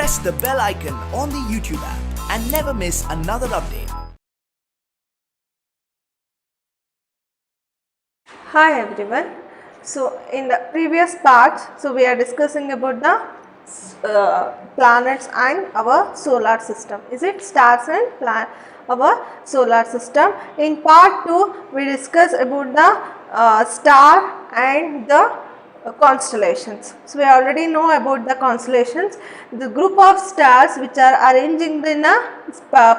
press the bell icon on the YouTube app and never miss another update. Hi everyone. So in the previous part, we are discussing about the planets and our solar system. Is it stars and our solar system? In part 2, we discuss about the star and the constellations. So we already know about the constellations, the group of stars which are arranging in a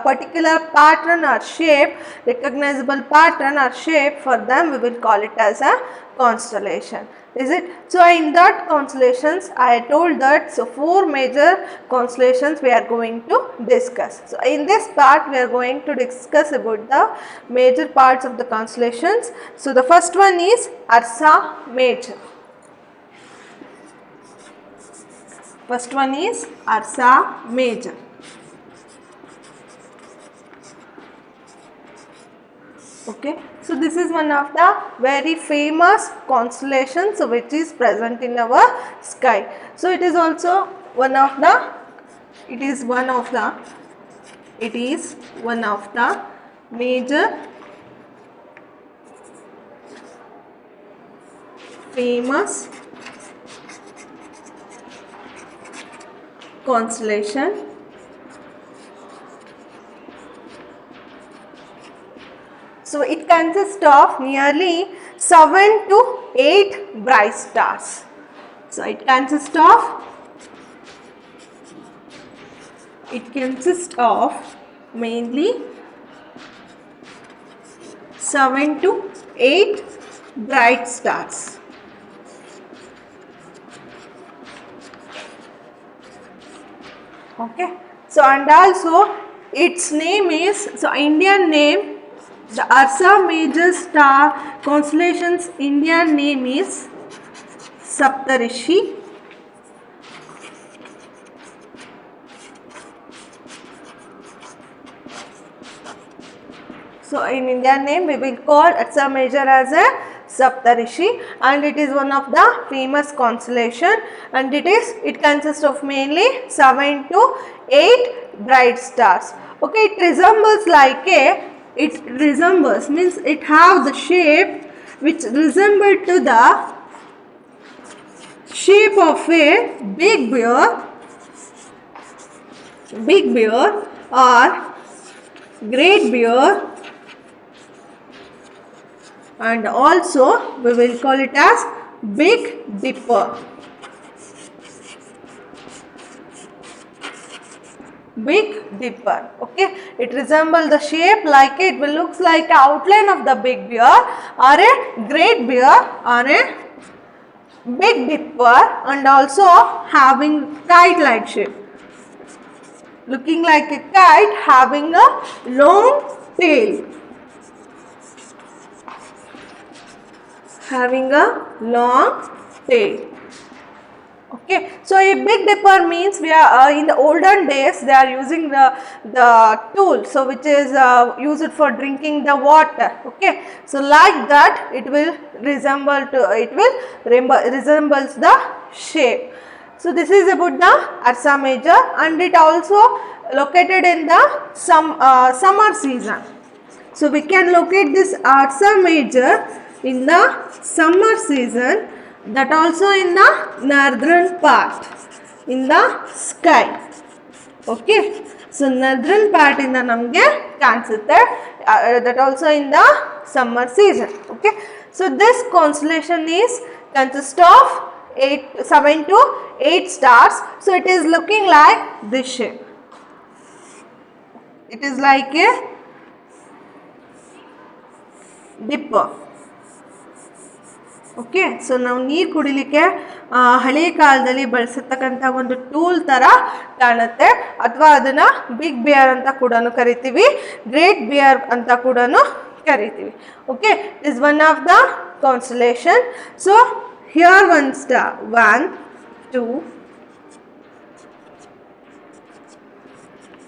particular pattern or shape, recognizable pattern or shape. For them we will call it as a constellation. Is it? So in that constellations I told that, so 4 major constellations we are going to discuss. So in this part we are going to discuss about the major parts of the constellations. So the first one is Ursa Major. First one is Ursa Major. Okay, so this is one of the very famous constellations which is present in our sky. So it is also one of the major famous constellation. So it consists of nearly 7 to 8 bright stars. So it consists of mainly 7 to 8 bright stars. Okay. So and also its name is, so Indian name, the Ursa Major star constellation's Indian name is Saptarishi. So in Indian name we will call Ursa Major as a Saptarishi, and it is one of the famous constellation, and it consists of mainly 7 to 8 bright stars. Okay, it resembles means it have the shape which resemble to the shape of a big bear or great bear, and also we will call it as Big Dipper. Big Dipper. Okay, it resembles the shape like it will looks like an outline of the big bear or a great bear or a Big Dipper, and also having kite-like shape, looking like a kite having a long tail. Okay, so a Big Dipper means we are in the olden days they are using the tool, so which is used for drinking the water. Okay, so like that it will resembles the shape. So this is about the Ursa Major, and it also located in the summer season. So we can locate this Ursa Major in the summer season, that also in the northern part in the sky. Okay, so northern part in the namge kansute, that also in the summer season. Okay, so this constellation consists of 7 to 8 stars. So it is looking like this shape. It is like a dipper. Okay, so ನಾವು ನೀರು ಕುಡಿಲಿಕ್ಕೆ ಹಳೆಯ ಕಾಲದಲ್ಲಿ ಬಳಸಿರ್ತಕ್ಕಂಥ ಒಂದು tool ಥರ ಕಾಣುತ್ತೆ, ಅಥವಾ ಅದನ್ನು ಬಿಗ್ ಬಿಯರ್ ಅಂತ ಕೂಡ ಕರಿತೀವಿ, ಗ್ರೇಟ್ ಬಿಯರ್ ಅಂತ ಕೂಡ ಕರಿತೀವಿ. Okay, is one of the constellation. So here one star 1 2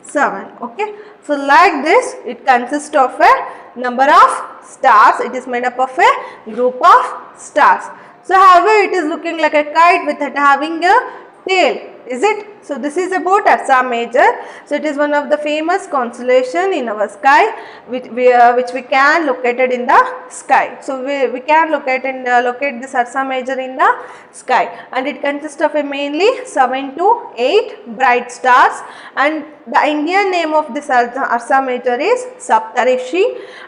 7. Okay, so like this it consists of a number of stars. It is made up of a group of stars. So however it is looking like a kite with it having a tail. is it? So this is about Ursa Major. So it is one of the famous constellation in our sky, which we can located in the sky. So we can locate this Ursa Major in the sky, and it consists of a mainly 7 to 8 bright stars, and the Indian name of this Ursa Major is Saptarishi,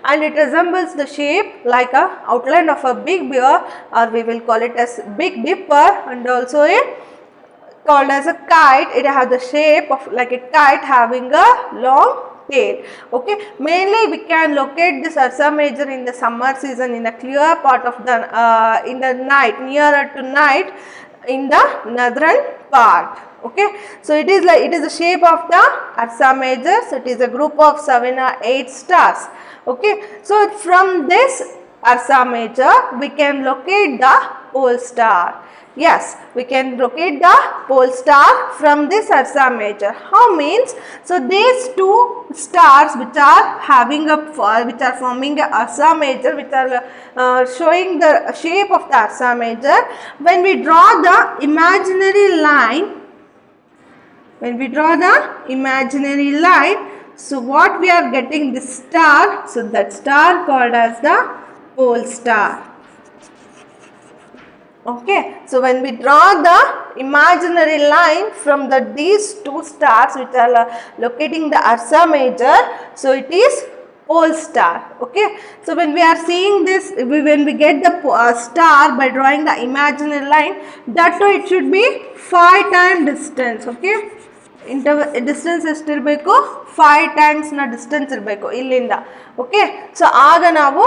and it resembles the shape like a outline of a big bear, or we will call it as Big Dipper, and also a called as a kite. It has the shape of like a kite having a long tail. Okay, mainly we can locate this Ursa Major in the summer season in the clear part of the in the night, nearer to night in the northern part. Okay, so it is the shape of the Ursa Major. So it is a group of 7 or 8 stars. Okay, so from this Ursa Major we can locate the pole star. Yes, we can locate the pole star from this Ursa Major. How means? So these two stars which are having which are forming a Ursa Major, which are showing the shape of the Ursa Major. When we draw the imaginary line, so what we are getting this star? So that star called as the pole star. Okay, so when we draw the imaginary line from these two stars which are locating the Ursa Major, so it is pole star. Okay, so when we are seeing this, when we get the star by drawing the imaginary line, that too it should be 5 times distance. Okay, distance ಎಷ್ಟಿರಬೇಕು 5 times ನ distance ಇರಬೇಕು ಇಲ್ಲಿಂದ. Okay, so ಆಗ ನಾವು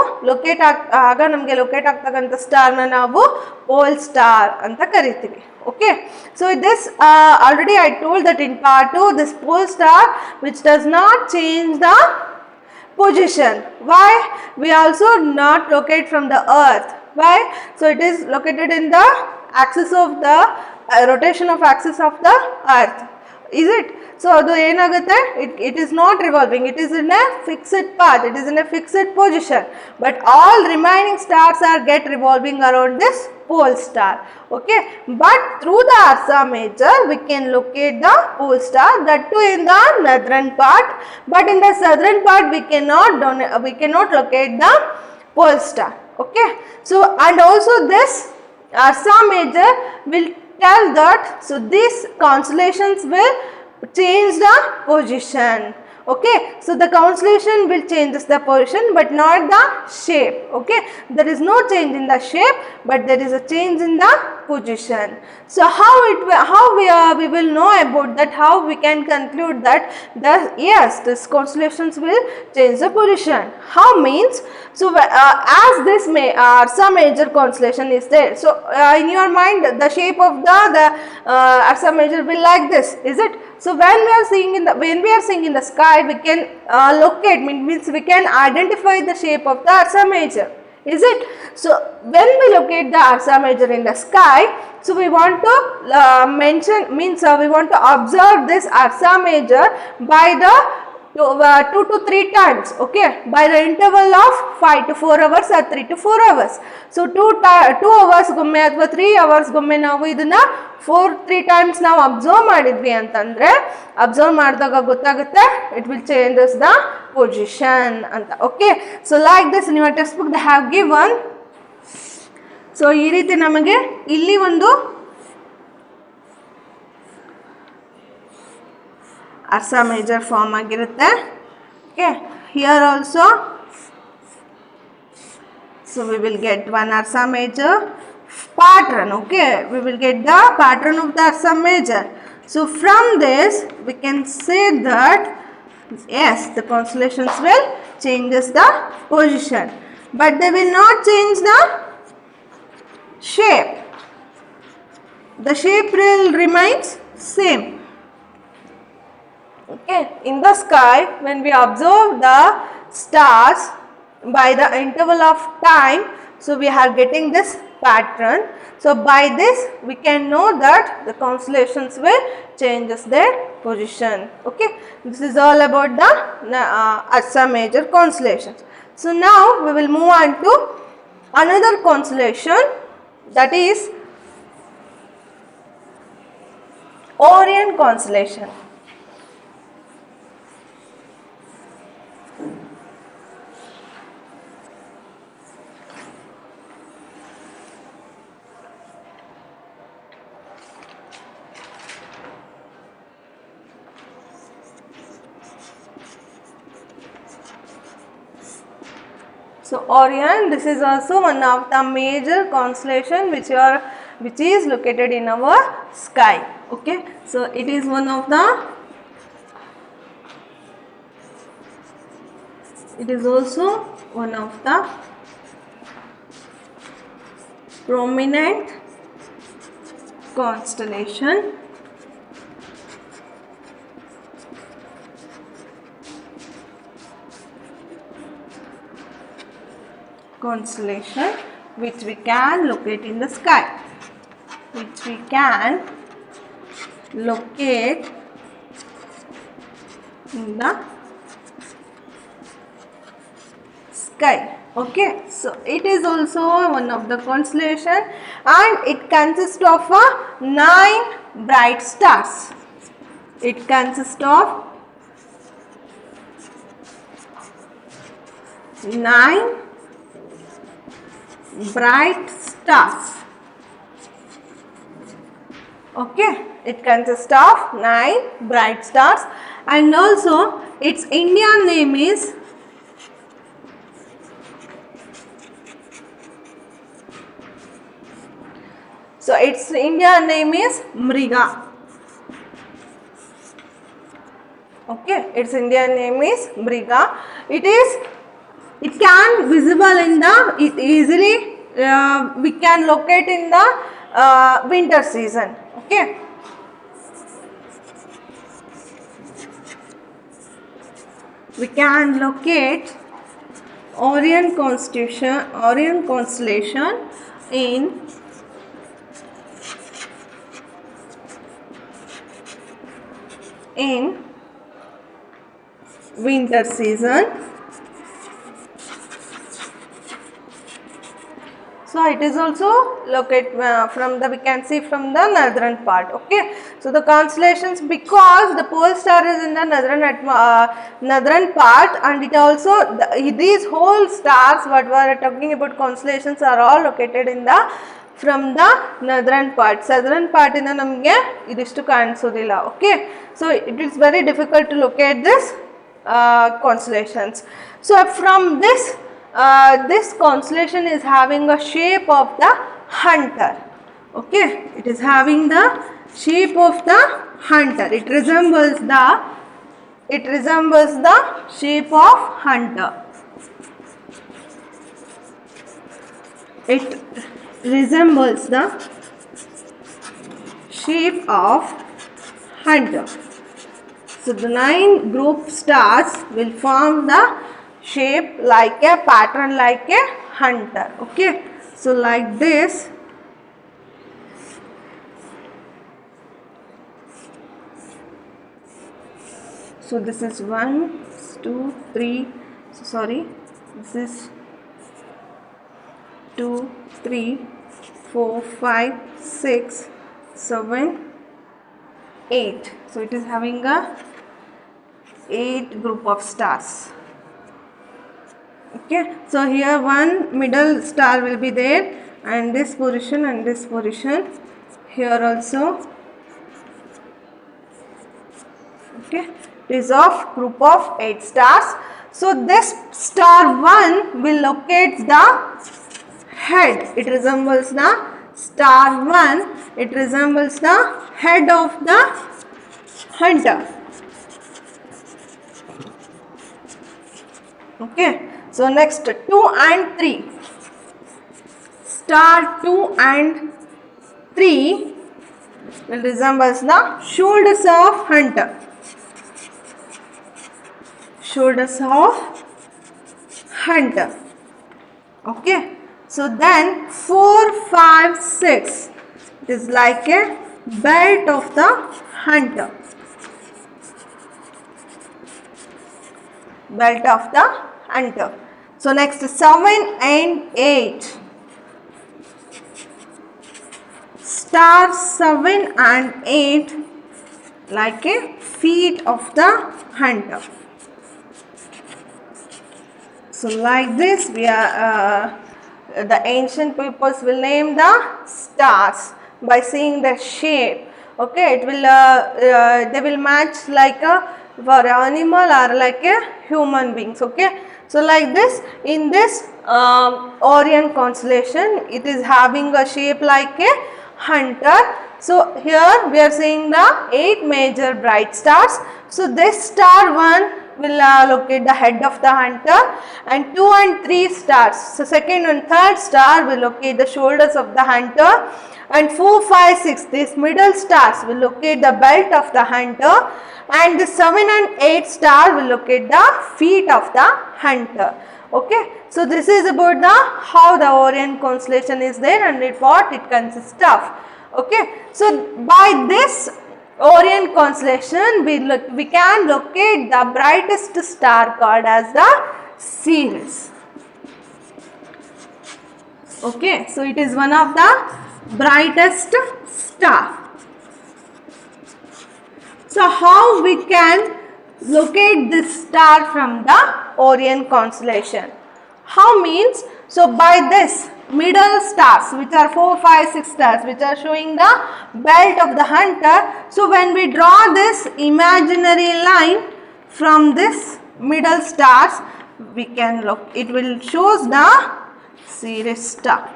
ಆಗ ನಮಗೆ locate ಆಗ್ತಕ್ಕಂಥ ಸ್ಟಾರ್ನ ನಾವು ಪೋಲ್ ಸ್ಟಾರ್ ಅಂತ ಕರಿತೀವಿ. Okay, so this already I told that in part 2, this pole star which does not change the position. Why? We also not locate from the earth. Why? So it is located in the axis of the rotation of axis of the earth. Is it? So ಅದು ಏನಾಗುತ್ತೆ, it is not revolving, it is in a fixed path, it is in a fixed position, but all remaining stars are get revolving around this pole star. Okay, but through the Ursa Major we can locate the pole star, that too in the northern part, but in the southern part we cannot locate the pole star. Okay, so and also this Ursa Major will tell that, so these constellations will change the position. Okay, so the constellation will change the position but not the shape. Okay, there is no change in the shape, but there is a change in the position. So how we will know about that, how we can conclude that this constellations will change the position. How means? So as this Ursa Major constellation is there, so in your mind the shape of the Ursa Major will like this, is it? So when we are seeing in the sky, we can locate, means we can identify the shape of the Ursa Major, is it? So when we locate the Ursa Major in the sky, so we want to we want to observe this Ursa Major by the 2 to 3 times. Okay, by the interval of 5 to 4 hours or 3 to 4 hours. So 2 hours ಗೊಮ್ಮೆ ಅಥವಾ 3 hours ಗೊಮ್ಮೆ ನಾವು ಇದನ್ನ 3 times ನಾವು observe ಮಾಡಿದ್ವಿ ಅಂತಂದ್ರೆ, observe ಮಾಡಿದಾಗ ಗೊತ್ತಾಗುತ್ತೆ it will changes the position ಅಂತ. Okay, so like this in your textbook they have given. So ಈ ರೀತಿ ನಮಗೆ ಇಲ್ಲಿ ಒಂದು Ursa Major form ಆಗಿರುತ್ತೆ. Okay, here also, so we will get one Ursa Major pattern. Okay, we will get the pattern of the Ursa Major. So from this we can say that yes, the constellations will changes the position, but they will not change the shape. The shape will remains same. Okay, in the sky when we observe the stars by the interval of time, so we are getting this pattern. So by this we can know that the constellations will changes their position. Okay, this is all about the Ursa Major constellations. So now we will move on to another constellation, that is Orion constellation. So Orion, this is also one of the major constellation which is located in our sky. Okay, so it is one of the, it is also one of the prominent constellation which we can locate in the sky, which we can locate in the sky. Okay, so it is also one of the constellation and it consists of 9 bright stars. It consists of 9 bright stars. Okay, it consists of 9 bright stars and also its Indian name is Mriga. Okay, its Indian name is Mriga. It can visible in the, it easily we can locate in the winter season. Okay. We can locate Orion constellation in winter season. So it is also located from the, we can see from the northern part. Okay, so the constellations, because the pole star is in the northern part, and it also these whole stars what we are talking about constellations are all located in the from the northern part. Southern part in the namge idistu kanisodilla. Okay, so it is very difficult to locate this constellations. So from this this constellation is having a shape of the hunter. Okay, it is having the shape of the hunter. It resembles the shape of hunter. It resembles the shape of hunter. So the 9 group stars will form the shape like a pattern like a hunter. Okay, so like this. So this is 1, 2, 3. So sorry, this is 2, 3, 4, 5, 6, 7, 8. So it is having a 8 group of stars. Okay, so here one middle star will be there, and this position and this position here also. Okay, it is of group of 8 stars. So this star 1 will locate the head. It resembles the star 1. It resembles the head of the hunter. Okay. So next 2 and 3. Star 2 and 3 will resembles the shoulders of hunter. Shoulders of hunter. Okay. So then 4, 5, 6 it is like a belt of the hunter. Belt of the hunter. So next 7 and 8. Star 7 and 8 like a feet of the hunter. So like this we are the ancient peoples will name the stars by seeing the shape. Okay, it will they will match like a for animal or like a human beings. Okay, so like this in this Orion constellation it is having a shape like a hunter. So here we are seeing the 8 major bright stars. So this star 1 will locate the head of the hunter, and 2 and 3 stars. So second and third star will locate the shoulders of the hunter, and 4, 5, 6 these middle stars will locate the belt of the hunter, and the 7 and 8 star will locate the feet of the hunter. Okay, so this is about the how the Orion constellation is there and what it consists of. Okay, so by this Orion constellation we can locate the brightest star called as the Sirius. Okay, so it is one of the brightest star. So how we can locate this star from the Orion constellation? How means, so by this middle stars which are 4, 5, 6 stars which are showing the belt of the hunter. So when we draw this imaginary line from this middle stars, we can look, it will shows the Sirius star.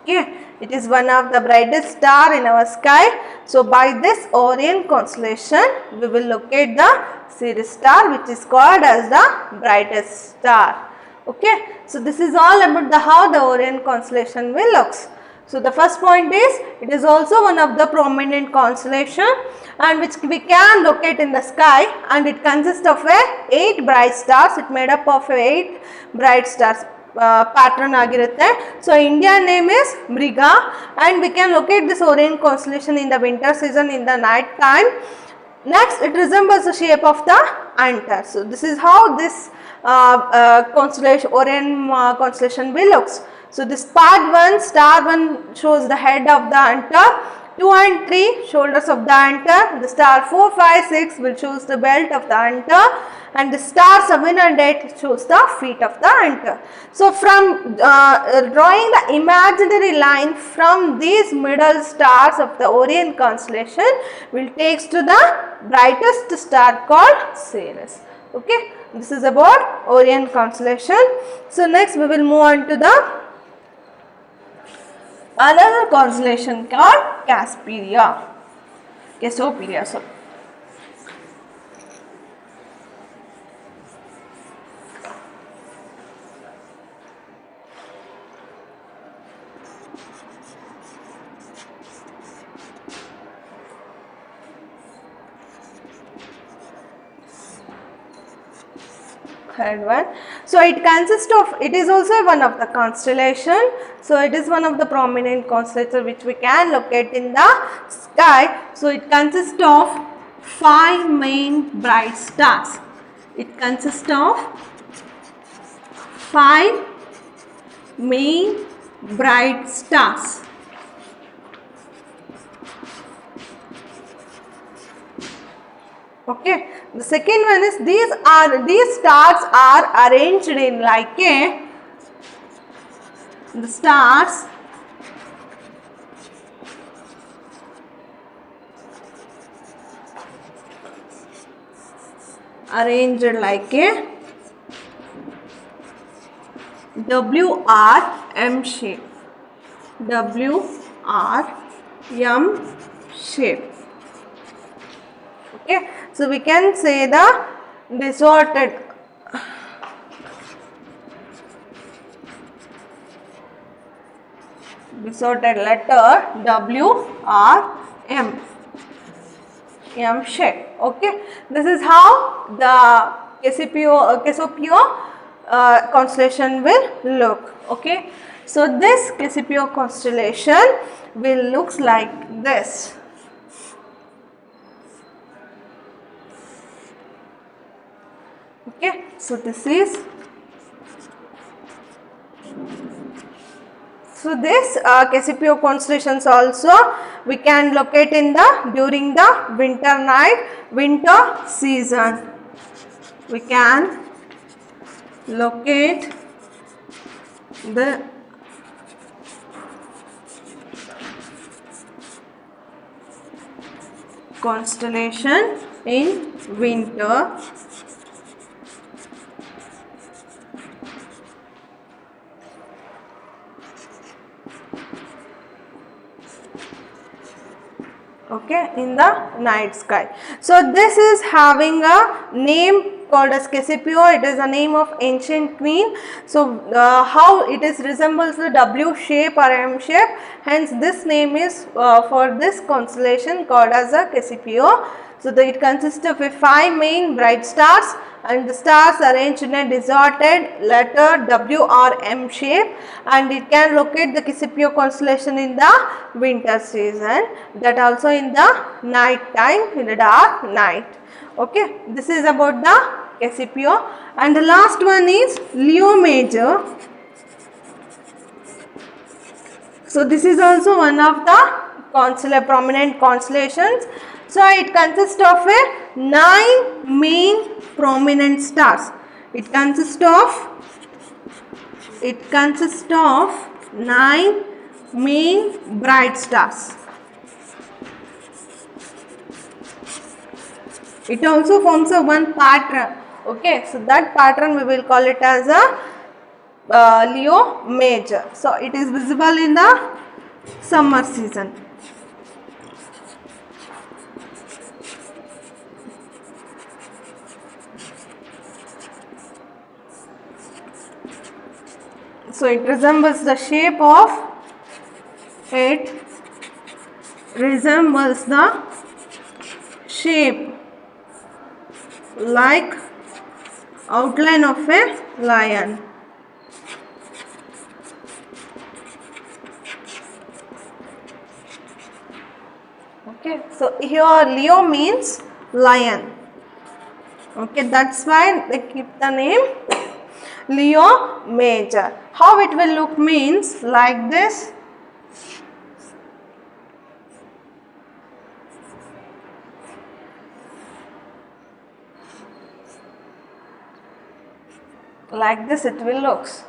Okay, it is one of the brightest star in our sky. So by this Orion constellation we will locate the Sirius star which is called as the brightest star. Okay, so this is all about the how the Orion constellation will looks. So the first point is it is also one of the prominent constellation and which we can locate in the sky, and it consists of 8 bright stars. It made up of 8 bright stars. Pattern ಆಗಿರುತ್ತೆ. So Indian name is Mriga, and we can locate this Orion constellation in the winter season in the night time. Next, it resembles the shape of the hunter. So this is how this constellation Orion constellation will looks. So this part 1 star 1 shows the head of the hunter, 2 and 3 shoulders of the hunter, the star 4, 5, 6 will choose the belt of the hunter, and the star 7 and 8 shows the feet of the hunter. So from drawing the imaginary line from these middle stars of the Orion constellation will takes to the brightest star called Sirius. Okay, this is about Orion constellation. So next we will move on to the another constellation called Cassiopeia. Sorry. Third one. So it consists of, it is also one of the constellation. So it is one of the prominent constellation which we can locate in the sky. So it consists of 5 main bright stars. It consists of 5 main bright stars. Okay, the second one is these stars are arranged in like a, the stars arranged like a WRM shape. WRM shape. Okay, so we can say the disordered letter WRM shape. Okay, this is how the Cassiopeia constellation will look. Okay, so this Cassiopeia constellation will looks like this. Okay, so this is So this Cassiopeia constellations also we can locate in the during the winter season. We can locate the constellation in winter. Okay, in the night sky. So this is having a name called as Cassiopeia. It is a name of ancient queen. So how it is resembles the W shape or M shape. Hence this name is for this constellation called as a Cassiopeia. So it consists of 5 main bright stars and the stars arranged in a distorted letter W or M shape, and it can locate the Cassiopeia constellation in the winter season, that also in the night time, in the dark night. Okay, this is about the Cassiopeia. And the last one is Leo Major. So this is also one of the prominent constellations. So it consists of 9 main prominent stars. It consists of 9 main bright stars. It also forms a one pattern. Okay, so that pattern we will call it as a Leo Major. So it is visible in the summer season. So it resembles the shape of, like outline of a lion. Okay, so here Leo means lion. Okay, that's why they keep the name Leo Major. How it will look means like this. Like this it will looks.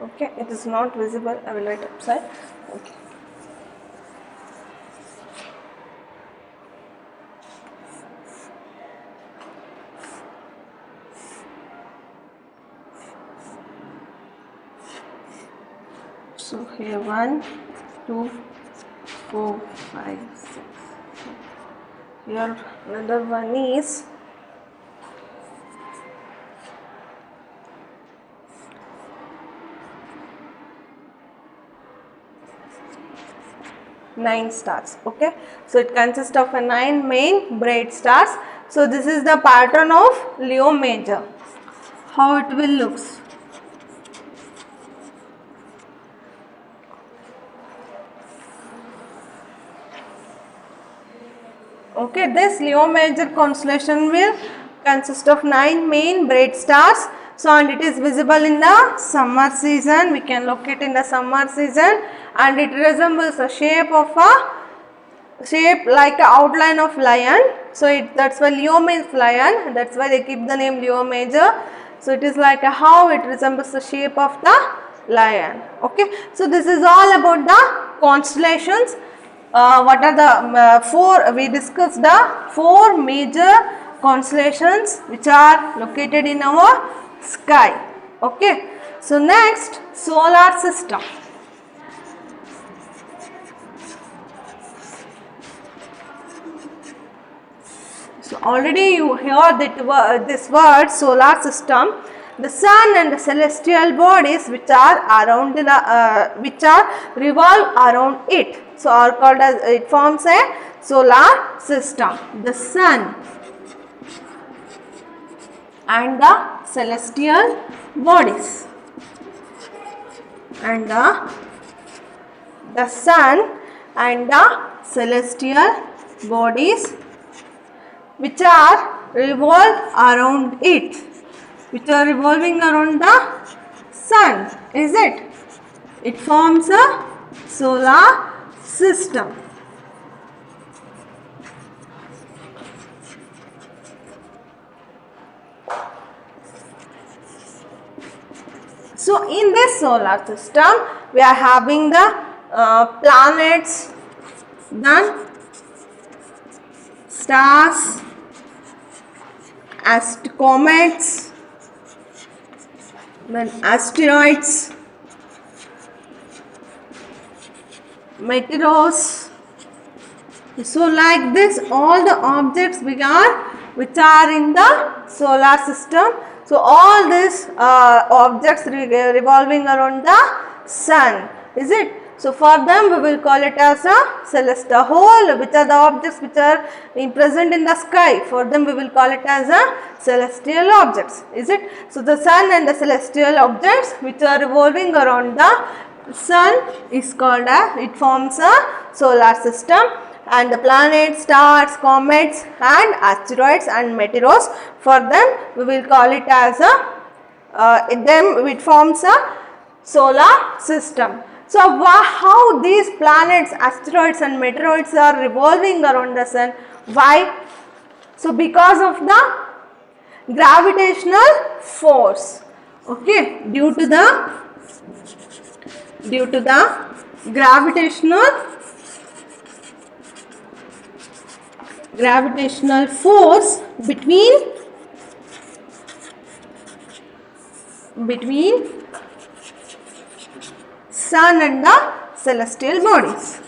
Okay, it is not visible. I will write upside. Okay. So here 1, 2, 4, 5, 6. Here another one is nine stars. Okay, so it consists of 9 main bright stars. So this is the pattern of Leo Major. How it will looks. Okay, this Leo Major constellation will consist of 9 main bright stars. So and it is visible in the summer season. We can locate in the summer season, and it resembles a shape like an outline of lion. So that's why Leo means lion. That's why they keep the name Leo Major. So it is like how it resembles the shape of the lion. Okay, so this is all about the constellations. What are the 4? We discussed the 4 major constellations which are located in our sky. Okay, so next, solar system. So already you heard that this word solar system. The sun and the celestial bodies which are revolve around it. So are called as, it forms a solar system. The sun and the celestial bodies, and the sun and the celestial bodies which are revolve around it, which are revolving around the sun, is it? It forms a solar system. So in this solar system we are having the planets, then stars, comets, then asteroids, meteors. So like this all the objects which are in the solar system. So all these objects revolving around the sun, is it? So for them we will call it as a celestial whole, which are the objects which are present in the sky. For them we will call it as a celestial objects, is it? So the sun and the celestial objects which are revolving around the sun is called as, it forms a solar system. And the planets, stars, comets and asteroids and meteors, for them we will call it as it forms a solar system. So how these planets, asteroids and meteoroids are revolving around the sun? Why? So because of the gravitational force, okay, due to the gravitational force between sun and the celestial bodies,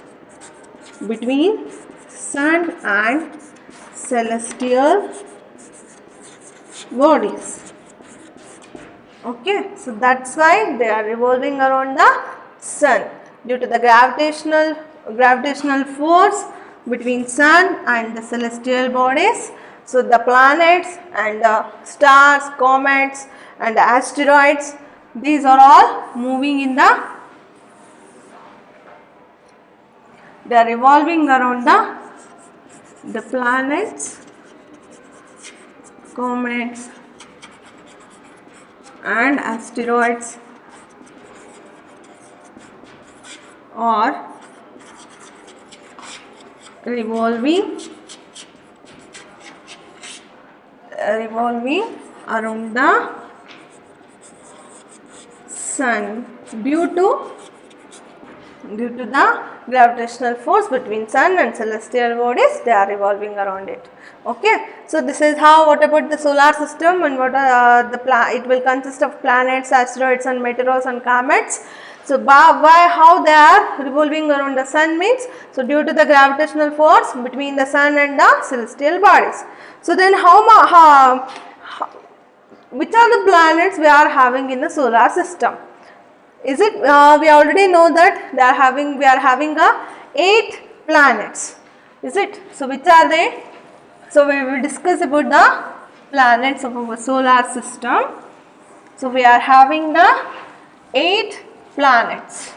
between sun and celestial bodies. Okay, so that's why they are revolving around the sun due to the gravitational force between sun and the celestial bodies. So the planets and the stars, comets and the asteroids, these are all moving in they are revolving around the planets, comets and asteroids are revolving around the sun due to the gravitational force between sun and celestial bodies. They are revolving around it. Okay, so this is what about the solar system, and what are it will consist of planets, asteroids and meteors and comets. So how they are revolving around the sun means, so due to the gravitational force between the sun and the celestial bodies. So then which are the planets we are having in the solar system? Is it we already know that we are having 8 planets, is it? So which are they? So we will discuss about the planets of our solar system. So we are having the 8 planets.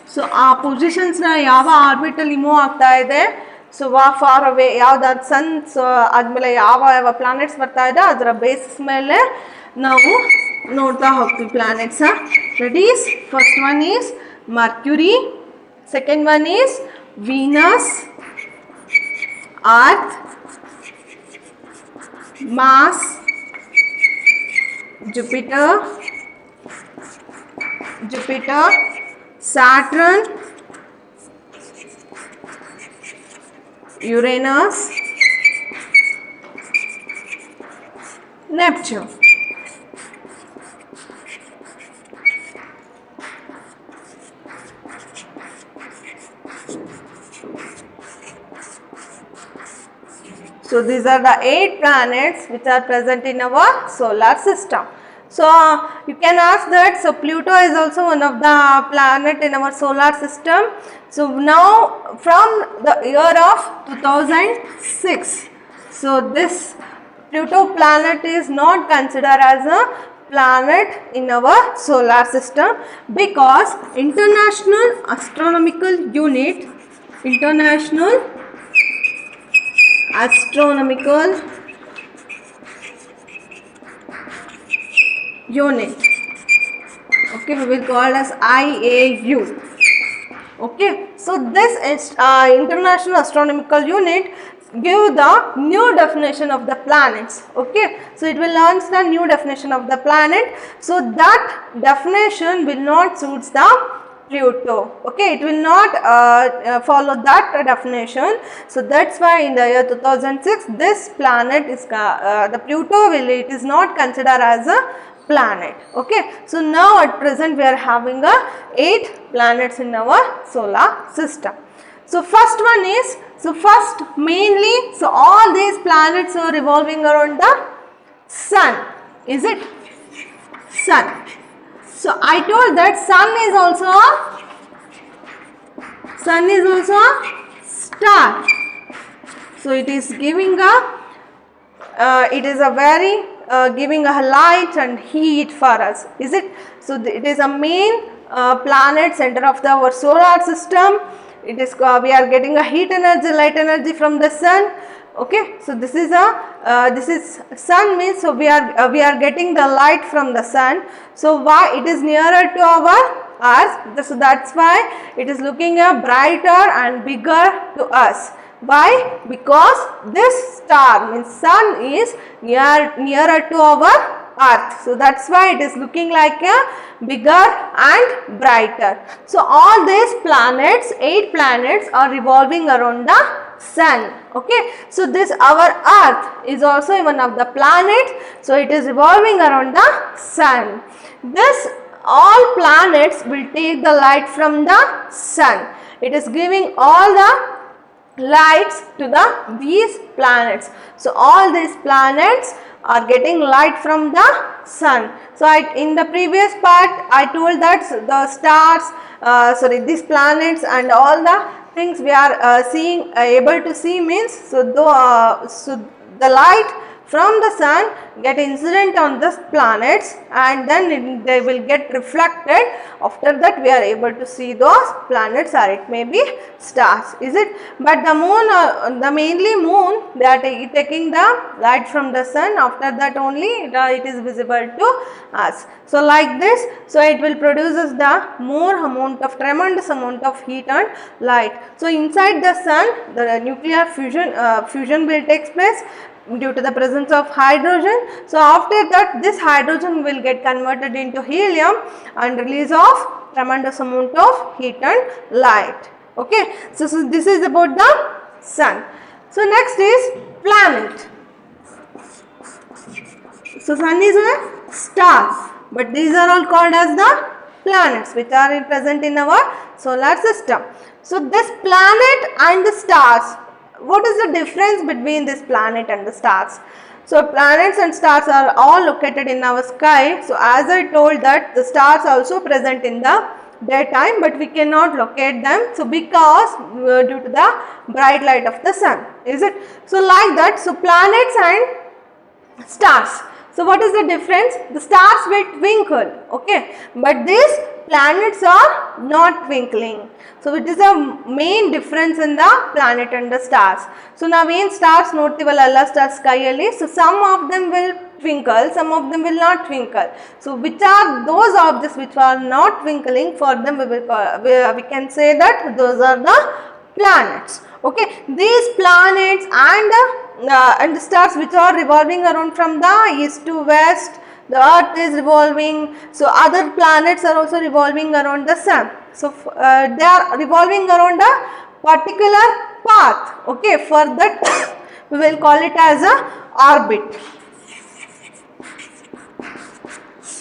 So our positions na yava orbital move ಆಗ್ತಾ ಇದೆ. So far away ಯಾವ್ದು sun, so ಆದ್ಮೇಲೆ ಯಾವ planets ಬರ್ತಾ ಇದೆ ಅದರ basis ಮೇಲೆ ನಾವು ನೋಡ್ತಾ ಹೋಗ್ತೀವಿ planets. That is, first one is Mercury, second one is Venus, Earth, Mars, Jupiter, Saturn, Uranus, Neptune. So these are the 8 planets which are present in our solar system. So you can ask that, so Pluto is also one of the planet in our solar system. So now from the year of 2006, so this Pluto planet is not considered as a planet in our solar system because International Astronomical Unit Okay, we will call it as IAU. Okay, so this is International Astronomical Unit give the new definition of the planets. Okay, so it will launch the new definition of the planet. So that definition will not suit the Pluto. Okay, it will not follow that definition. So that's why in the year 2006 this planet is the Pluto it is not considered as a planet. Okay, so now at present we are having 8 planets in our solar system. So first one is, mainly, so all these planets are revolving around the sun. Is it? Sun. So I told that sun is also a star. So it is giving it is a very giving a light and heat for us. Is it? So it is a main planet, center of our solar system. It is we are getting a heat energy, light energy from the sun. Okay, so this is sun means, so we are getting the light from the sun. So why it is nearer to our earth, so that's why it is looking brighter and bigger to us. Why? Because this star means sun is nearer to our earth, so that's why it is looking like a bigger and brighter. So all these planets, 8 planets, are revolving around the sun. Okay, so this our earth is also one of the planets, so it is revolving around the sun. This all planets will take the light from the sun. It is giving all the lights to these planets. So all these planets are getting light from the sun. So in the previous part I told that the stars, these planets and all the things we are able to see means, so the light from the sun get incident on the planets and then they will get reflected. After that we are able to see those planets, or it may be stars. Is it? But the moon, the mainly moon, they are taking the light from the sun. After that only it is visible to us. So like this, so it will produces the tremendous amount of heat and light. So inside the sun, the nuclear fusion will take place due to the presence of hydrogen. So after that this hydrogen will get converted into helium and release of tremendous amount of heat and light. Okay, so this is about the sun. So next is planet. So sun is a star, but these are all called as the planets which are present in our solar system. So this planet and the stars, what is the difference between this planet and the stars? So planets and stars are all located in our sky. So as I told that the stars also present in the daytime, but we cannot locate them. So because due to the bright light of the sun. Is it? So like that, so planets and stars. So what is the difference? The stars will twinkle, okay, but these planets are not twinkling. So it is a main difference in the planet and the stars. So now when stars notivalalla star sky alli, so some of them will twinkle, some of them will not twinkle. So which are those objects which are not twinkling, for them we can say that those are the planets. Okay, these planets and the stars which are revolving around from the east to west, the earth is revolving, so other planets are also revolving around the sun. So they are revolving around a particular path. Okay, for that we will call it as a orbit.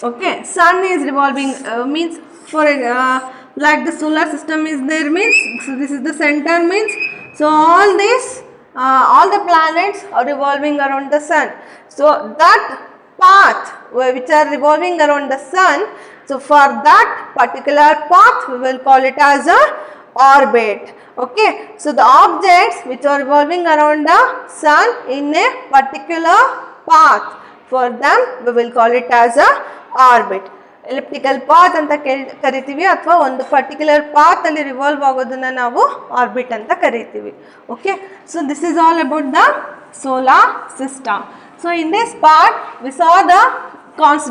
Okay, sun is revolving means for like the solar system is there means, so this is the center means, so all these all the planets are revolving around the sun. So that path which are revolving around the sun, so for that particular path we will call it as a orbit. Okay, so the objects which are revolving around the sun in a particular path, for them we will call it as a orbit. Elliptical path anta ಕರಿತೀವಿ ಅಥವಾ ಒಂದು particular path ಅಲ್ಲಿ revolve ಆಗೋದನ್ನ ನಾವು orbit ಅಂತ ಕರಿತೀವಿ. Okay, so this is all about the solar system. So in this part we saw the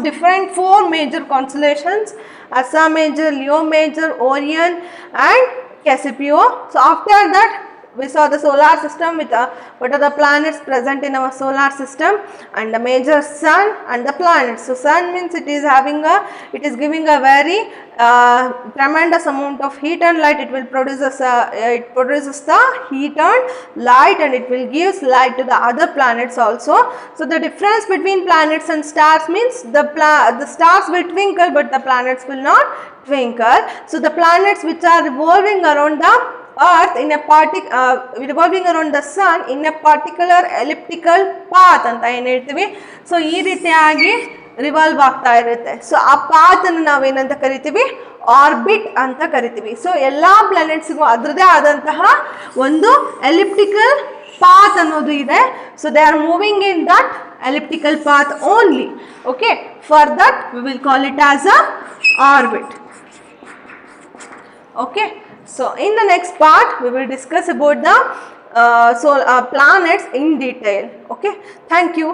different 4 major constellations: Ursa Major, Leo Major, Orion and Cassiopeia. So after that we saw the solar system with what are the planets present in our solar system and the major sun and the planets. So sun means it is giving a very tremendous amount of heat and light. It produces the heat and light, and it will give light to the other planets also. So the difference between planets and stars means the stars will twinkle but the planets will not twinkle. So the planets which are revolving around the earth in a revolving around the sun in a particular elliptical path ಅಂತ ಏನು ಹೇಳ್ತೀವಿ. So ಈ ರೀತಿಯಾಗಿ revolve ಆಗ್ತಾ ಇರುತ್ತೆ. So ಆ path ಅನ್ನು ನಾವೇನಂತ ಕರಿತೀವಿ, ಆರ್ಬಿಟ್ ಅಂತ ಕರಿತೀವಿ. ಸೊ ಎಲ್ಲ ಪ್ಲಾನೆಟ್ಸ್ಗೂ ಅದರದೇ ಆದಂತಹ ಒಂದು ಎಲಿಪ್ಟಿಕಲ್ path ಅನ್ನೋದು ಇದೆ. So they are moving in that elliptical path only. Okay, for that we will call it as a orbit. Okay, so in the next part we will discuss about the planets in detail. Okay, thank you.